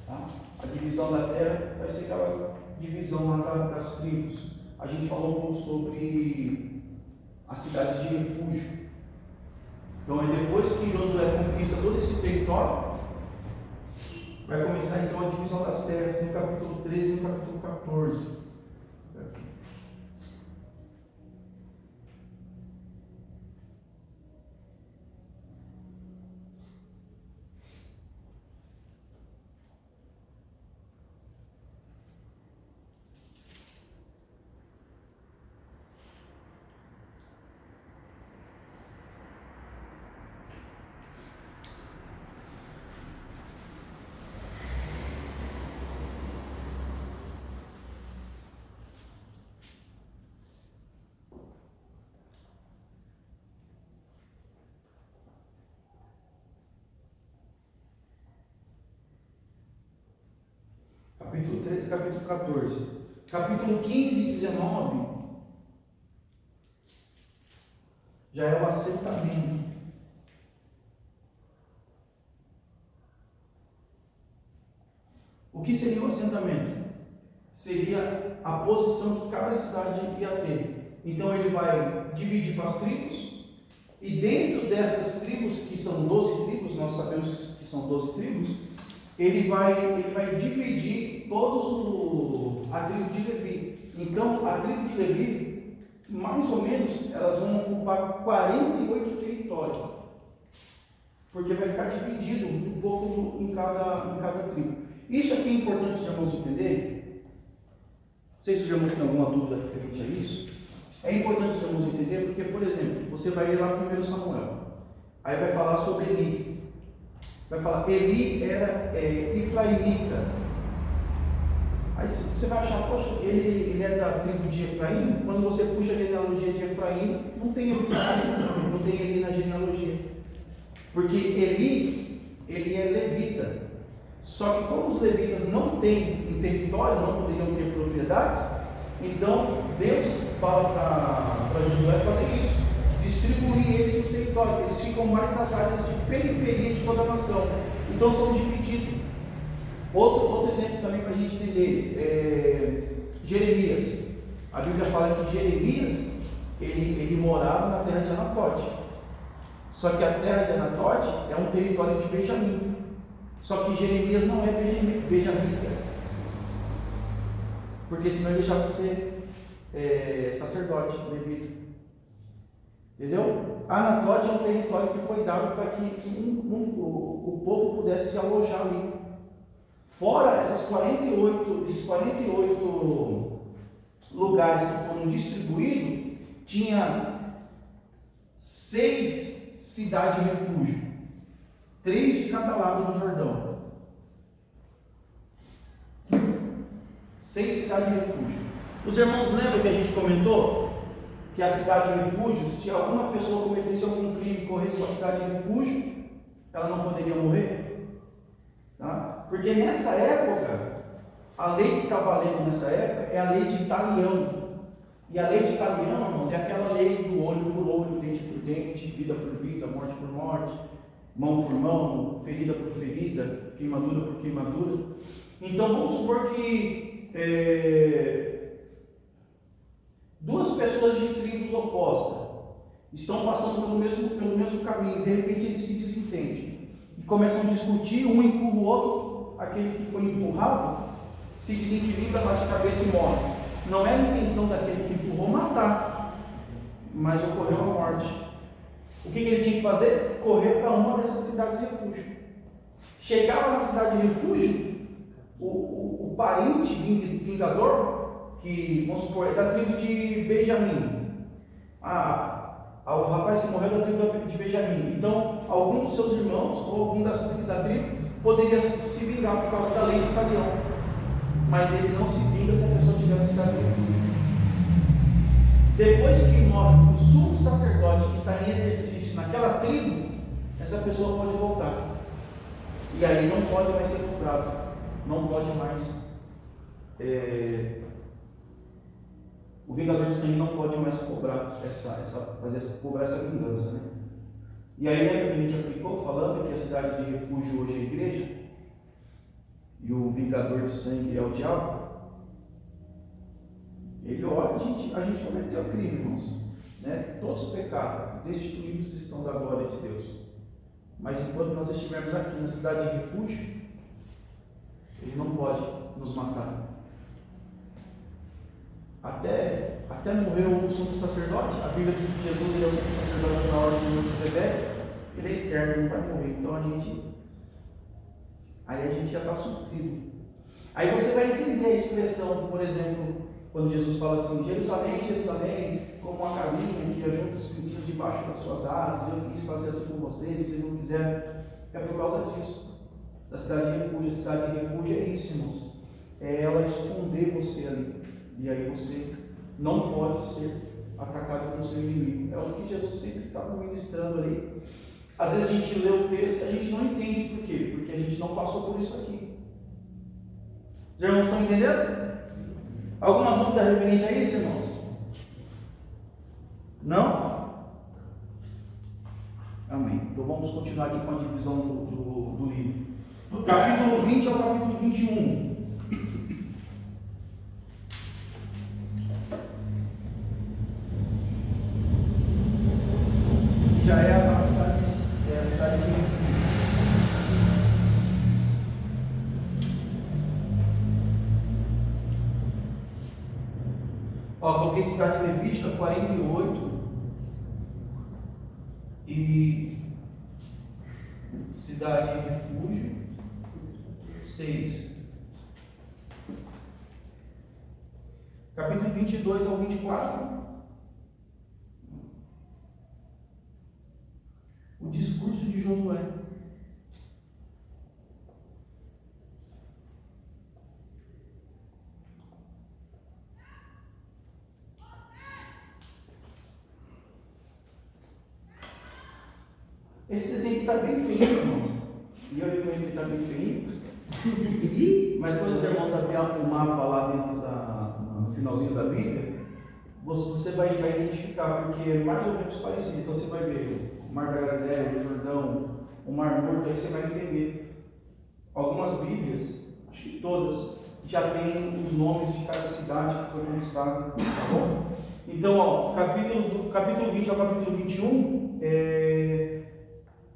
Tá? A divisão da terra vai ser aquela divisão lá das tribos. A gente falou um pouco sobre as cidades de refúgio. Então é depois que Josué conquista todo esse território, vai começar então a divisão das terras no capítulo 13 e no capítulo 14. Capítulo 13 e capítulo 14. Capítulo 15 e 19 já é o assentamento. O que seria o assentamento? Seria a posição que cada cidade ia ter. Então ele vai dividir para as tribos, e dentro dessas tribos, que são 12 tribos, nós sabemos que são 12 tribos, ele vai dividir a tribo de Levi. Então, a tribo de Levi, mais ou menos, elas vão ocupar 48 territórios, porque vai ficar dividido um pouco em cada tribo. Isso aqui é importante os irmãos entender. Não sei se os irmãos têm alguma dúvida referente a isso. É importante os irmãos entender, porque, por exemplo, você vai ler lá no 1 Samuel, aí vai falar sobre Eli. Vai falar, Eli era Efraimita. Aí você vai achar, poxa, ele é da tribo de Efraim. Quando você puxa a genealogia de Efraim, não tem Eli na genealogia. Porque ele é levita. Só que como os levitas não têm um território, não poderiam ter propriedades, então Deus fala para Josué fazer isso, distribuir eles nos territórios. Eles ficam mais nas áreas de periferia de toda a nação. Então são divididos. Outro exemplo também para a gente entender, Jeremias. A Bíblia fala que Jeremias, ele morava na terra de Anatote. Só que a terra de Anatote é um território de Benjamim. Só que Jeremias não é benjamita, porque senão ele deixava de ser sacerdote, levita. Entendeu? Anatote é um território que foi dado para que o povo pudesse se alojar ali. Fora esses 48 lugares que foram distribuídos, tinha 6 cidades de refúgio. 3 de cada lado do Jordão. 6 cidades de refúgio. Os irmãos lembram que a gente comentou? Que a cidade de refúgio, se alguma pessoa cometesse algum crime e corresse para a cidade de refúgio, ela não poderia morrer. Tá? Porque nessa época, a lei que está valendo nessa época é a lei de Italião. E a lei de Italião, irmãos, é aquela lei do olho por olho, dente por dente, vida por vida, morte por morte, mão por mão, ferida por ferida, queimadura por queimadura. Então vamos supor que 2 pessoas de tribos opostas estão passando pelo mesmo caminho, de repente eles se desentendem e começam a discutir, um empurra o outro, aquele que foi empurrado se desequilibra, bate a cabeça e morre. Não é a intenção daquele que empurrou matar, mas ocorreu a morte. O que ele tinha que fazer? Correr para uma dessas cidades de refúgio. Chegava na cidade de refúgio, o parente vingador, que vamos supor é da tribo de Benjamim. ao rapaz que morreu da tribo de Benjamim. Então, algum dos seus irmãos, ou algum da tribo, poderia se vingar por causa da lei de Italião. Mas ele não se vinga se a pessoa estiver na cidade dele. Depois que morre o sumo sacerdote que está em exercício naquela tribo, essa pessoa pode voltar. E aí não pode mais ser cobrado. Não pode mais. O vingador de sangue não pode mais cobrar cobrar essa vingança, né? E aí, lembra que a gente aplicou falando que a cidade de refúgio hoje é a igreja e o vingador de sangue é o diabo? Ele olha, a gente cometeu crime, irmãos, né? Todos pecaram, destituídos estão da glória de Deus. Mas enquanto nós estivermos aqui na cidade de refúgio, ele não pode nos matar. Até morreu o sumo sacerdote. A Bíblia diz que Jesus ele é o sumo sacerdote na ordem de Melquisedeque. Ele é eterno, ele não vai morrer. Então a gente já está suprido. Aí você vai entender a expressão, por exemplo, quando Jesus fala assim: Jerusalém, Jerusalém, como uma galinha que ajunta os pintinhos debaixo das suas asas, eu quis fazer assim com vocês não quiseram. É por causa disso, da cidade de refúgio. A cidade de refúgio é isso, irmãos. É ela esconder você ali. E aí você não pode ser atacado pelo seu inimigo. É o que Jesus sempre estava ministrando ali. Às vezes a gente lê o texto e a gente não entende por quê? Porque a gente não passou por isso aqui. Os irmãos estão entendendo? Alguma dúvida referente a isso, irmãos? Não? Amém. Então vamos continuar aqui com a divisão do livro. Capítulo 20 ao capítulo 21. Já é a cidade de coloquei cidade levítica 48 e cidade de refúgio 6. Capítulo 22 ao 24. O discurso de Josué. Esse desenho está bem feio, irmãos. E eu reconheço que está bem feio. Mas quando os irmãos abrirem o mapa lá dentro no finalzinho da Bíblia, você vai identificar, porque é mais ou menos parecido. Então você vai ver o Mar da Galileia, o Jordão, o Mar Morto, aí você vai entender. Algumas Bíblias, acho que todas, já tem os nomes de cada cidade que foi conquistada, tá bom? Então, capítulo 20 ao capítulo 21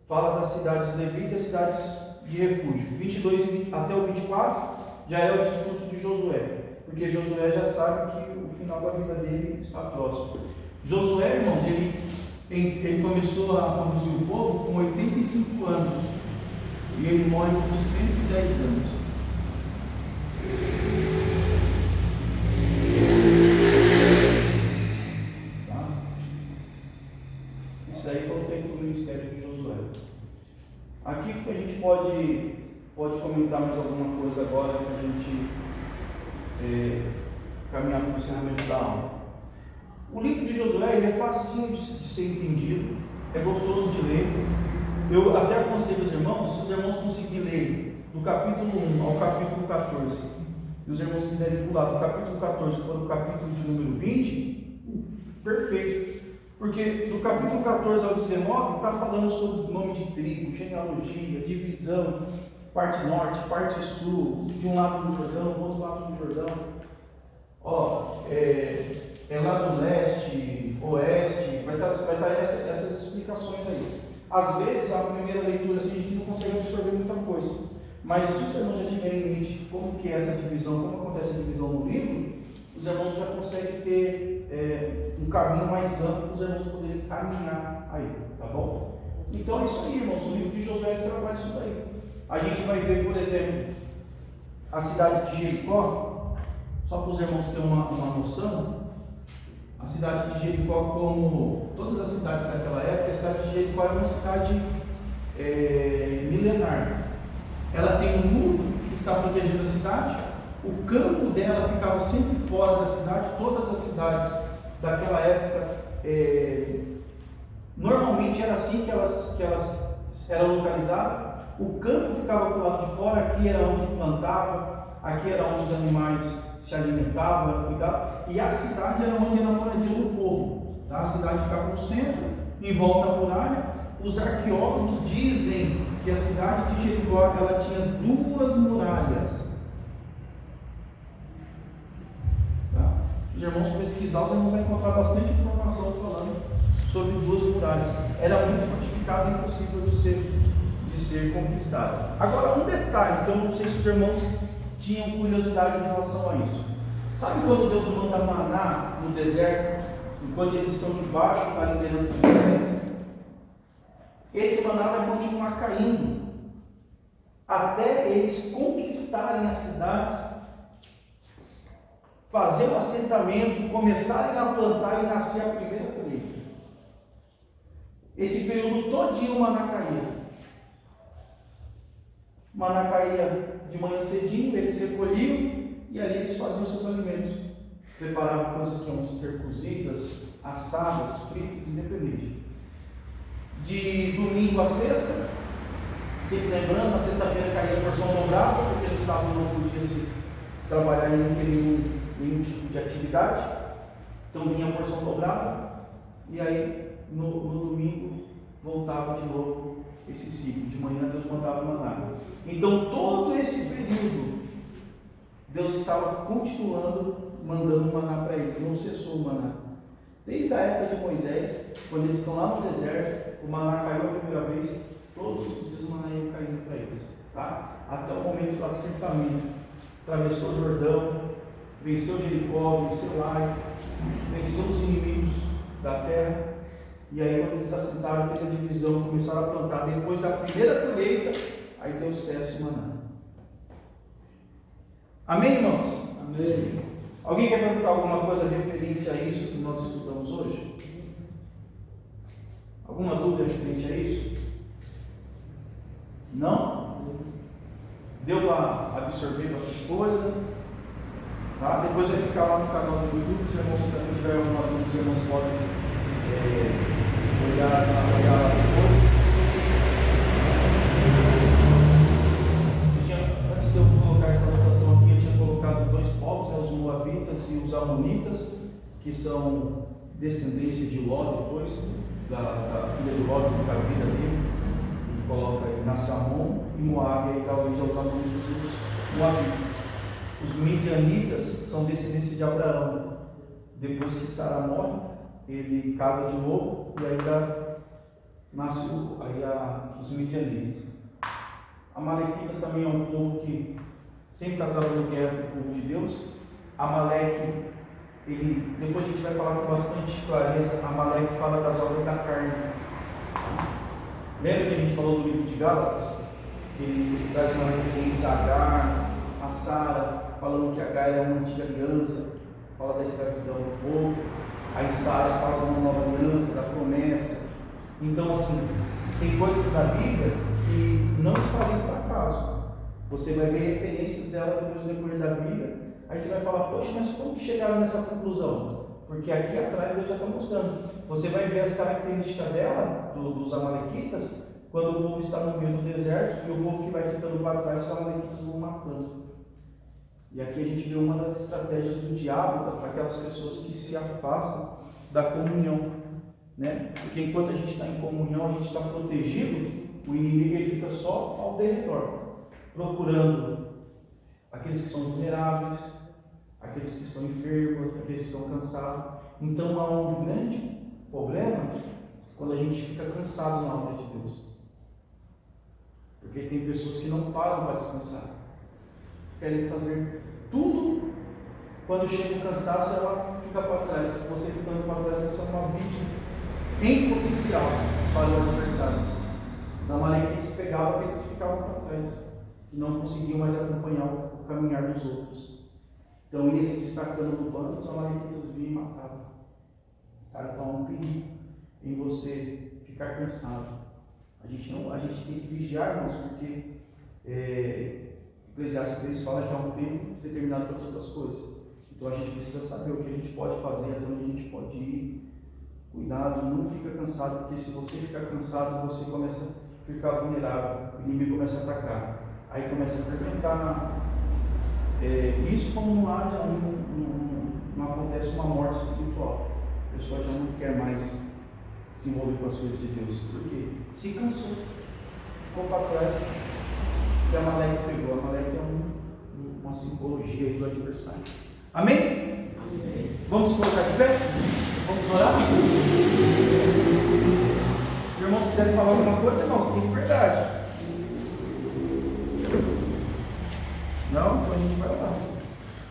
fala das cidades levíticas e das cidades de refúgio. 22 até o 24 já é o discurso de Josué, porque Josué já sabe que o final da vida dele está próximo. Josué, irmãos, ele começou a conduzir o povo com 85 anos e ele morre com 110 anos. Tá? Isso aí foi o tempo do ministério de Josué. Aqui que a gente pode comentar mais alguma coisa agora para a gente caminhar para o encerramento da aula. O livro de Josué ele é facinho de ser entendido, é gostoso de ler. Eu até aconselho os irmãos, se os irmãos conseguirem ler do capítulo 1 ao capítulo 14, e os irmãos quiserem pular do capítulo 14 para o capítulo de número 20, perfeito. Porque do capítulo 14 ao 19 está falando sobre nome de tribo, genealogia, divisão, parte norte, parte sul, de um lado do Jordão, do outro lado do Jordão. É lá do leste, oeste, vai estar essas explicações aí. Às vezes, a primeira leitura assim, a gente não consegue absorver muita coisa. Mas se os irmãos já tiverem em mente como que é essa divisão, como acontece a divisão no livro, os irmãos já conseguem ter um caminho mais amplo para os irmãos poderem caminhar aí, tá bom? Então é isso aí, irmãos. O livro de Josué trabalha isso daí. A gente vai ver, por exemplo, a cidade de Jericó, só para os irmãos terem uma noção. a cidade de Jericó, como todas as cidades daquela época, a cidade de Jericó era uma cidade milenar. Ela tem um muro que está protegendo a cidade, o campo dela ficava sempre fora da cidade. Todas as cidades daquela época, normalmente era assim que elas eram localizadas. O campo ficava do lado de fora, aqui era onde plantava, aqui era onde os animais se alimentavam, cuidavam, e a cidade era onde era a moradia do povo. Tá? A cidade ficava no centro, em volta à muralha. Os arqueólogos dizem que a cidade de Jericó ela tinha 2 muralhas. Tá? Os irmãos pesquisar, os irmãos vão encontrar bastante informação falando sobre 2 muralhas. Era muito fortificado e impossível de ser conquistado. Agora, um detalhe que eu não sei se os irmãos tinham curiosidade em relação a isso. Sabe quando Deus manda maná no deserto, enquanto eles estão debaixo da liderança de Moisés? Esse maná vai continuar caindo até eles conquistarem as cidades, fazer um assentamento, começarem a plantar e nascer a primeira colheita. Esse período todinho o maná caía. O maná caía de manhã cedinho, eles recolhiam e ali eles faziam seus alimentos. Preparavam coisas que iam ser cozidas, assadas, fritas, independente. De domingo a sexta, sempre lembrando, na sexta-feira caía a porção dobrada, porque no sábado não podia se trabalhar em nenhum tipo de atividade. Então vinha a porção dobrada, e aí no domingo voltava de novo esse ciclo. De manhã Deus mandava maná. Então todo esse período Deus estava continuando mandando maná para eles, não cessou o maná. Desde a época de Moisés, quando eles estão lá no deserto, o maná caiu a primeira vez, todos os dias o maná ia caindo para eles, tá? Até o momento do assentamento. Atravessou o Jordão, venceu Jericó, venceu Ai, venceu os inimigos da terra. E aí, quando eles assentaram, fez a divisão, começaram a plantar. Depois da primeira colheita, aí deu cesse o maná. Amém, irmãos? Amém. Alguém quer perguntar alguma coisa referente a isso que nós estudamos hoje? Alguma dúvida referente a isso? Não? Deu para absorver bastante coisa? Tá? Depois vai ficar lá no canal do YouTube. Se os irmãos também tiverem alguma dúvida, os irmãos podem olhar lá depois. Antes de eu colocar essa anotação aqui, eu tinha colocado 2 povos, né, os Moabitas e os Amonitas, que são descendência de Ló, depois da filha de Ló, que a vida dele, e coloca aí nasce Amon e Moab, aí dá origem aos Amonitas e os Moabitas. Os Midianitas são descendência de Abraão. Depois que Sara morre, ele casa de novo e aí nasce os Midianitas. Amalequitas também é um povo que sempre está travando guerra com o povo de Deus. Amaleque, depois a gente vai falar com bastante clareza. Amaleque fala das obras da carne. Lembra que a gente falou do livro de Gálatas? Ele traz uma referência a Agar, a Sara, falando que Agar é uma antiga aliança, fala da escravidão do povo. Aí Sara fala de uma nova aliança, da promessa. Então, assim, tem coisas da Bíblia que não estão ali por acaso. Você vai ver referências dela depois do decorrer da Bíblia. Aí você vai falar, poxa, mas como que chegaram nessa conclusão? Porque aqui atrás Deus já está mostrando. Você vai ver as características dela, dos Amalequitas, quando o povo está no meio do deserto e o povo que vai ficando para trás, os Amalequitas vão matando. E aqui a gente vê uma das estratégias do diabo para aquelas pessoas que se afastam da comunhão, né? Porque enquanto a gente está em comunhão, a gente está protegido, o inimigo ele fica só ao derredor, procurando aqueles que são vulneráveis, aqueles que estão enfermos, aqueles que estão cansados. Então há um grande problema quando a gente fica cansado na obra de Deus, porque tem pessoas que não param para descansar, querem fazer tudo. Quando chega o cansaço, ela fica para trás. Você ficando para trás vai ser uma vítima em potencial para o adversário. Os amalequitas pegavam aqueles que ficavam para trás, que não conseguiam mais acompanhar o caminhar dos outros. Então ia se destacando no bando, os amalequitas vinham e matavam. Tá? Então há um perigo em você ficar cansado. A gente tem que vigiar, irmãos, porque Eclesiastes 3 fala que há um tempo determinado para todas as coisas. Então a gente precisa saber o que a gente pode fazer, até onde a gente pode ir. Cuidado, não fica cansado, porque se você ficar cansado, você começa a ficar vulnerável, o inimigo começa a atacar, aí começa a fermentar. Isso quando não acontece uma morte espiritual. A pessoa já não quer mais se envolver com as coisas de Deus. Por quê? Se cansou, ficou para trás, que a Amaleque pegou. A Amaleque é uma simbologia do adversário. Amém? Amém? Vamos colocar de pé? Vamos orar? Os irmãos quiserem falar alguma coisa, irmãos, tem liberdade. Não? Então a gente vai orar.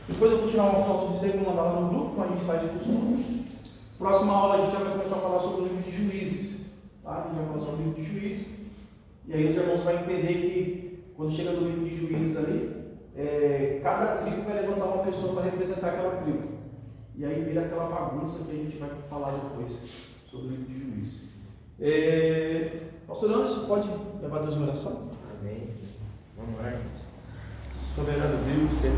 Depois eu vou tirar uma foto de vocês e mandar lá no grupo, como a gente faz de costume. Próxima aula a gente já vai começar a falar sobre o livro de Juízes. Tá? A gente vai falar sobre o livro de Juízes. E aí os irmãos vão entender que quando chega no livro de Juízes ali, cada tribo vai levantar uma pessoa para representar aquela tribo. E aí vira aquela bagunça que a gente vai falar depois sobre o livro de Juízes. Pastor Leandro, você pode levar Deus em oração? Amém. Vamos lá, irmãos. Soberano Deus,